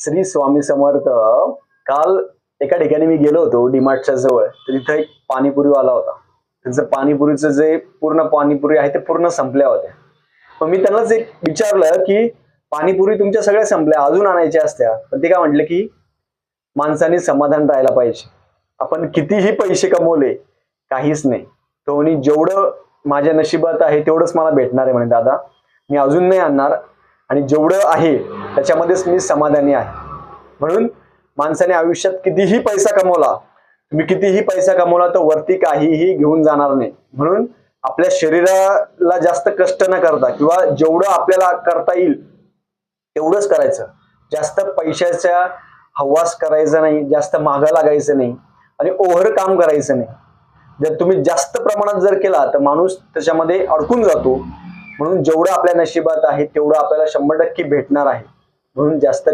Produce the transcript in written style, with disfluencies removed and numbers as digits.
श्री स्वामी समर्थ. काल एका ठिकाणी मी गेलो होतो डीमार्टच्या जवळ, तर तिथे एक पाणीपुरीवाला होता. त्यांचं पाणीपुरीचं जे पूर्ण पाणीपुरी आहे ते पूर्ण संपल्या होत्या. मग मी त्यांनाच एक विचारलं की पाणीपुरी तुमच्या सगळ्या संपल्या, अजून आणायच्या असत्या. पण ते काय म्हटले की माणसाने समाधान राहायला पाहिजे. आपण कितीही पैसे कमवले काहीच नाही, तो म्हणे जेवढं माझ्या नशिबात आहे तेवढंच मला भेटणार आहे म्हणे दादा, मी अजून नाही आणणार आणि जेवढं आहे त्याच्यामध्येच मी समाधानी आहे. म्हणून माणसाने आयुष्यात कितीही पैसा कमवला, तुम्ही कितीही पैसा कमवला तर वरती काहीही घेऊन जाणार नाही. म्हणून आपल्या शरीराला जास्त कष्ट न करता किंवा जेवढं आपल्याला करता येईल तेवढंच करायचं. जास्त पैशाच्या हवास करायचा नाही, जास्त मागं लागायचं नाही आणि ओव्हर काम करायचं नाही. जर तुम्ही जास्त प्रमाणात जर केला तर माणूस त्याच्यामध्ये अडकून जातो. म्हणून जेवढं आपल्या नशिबात आहे तेवढं आपल्याला 100% भेटणार आहे. म्हणून जास्त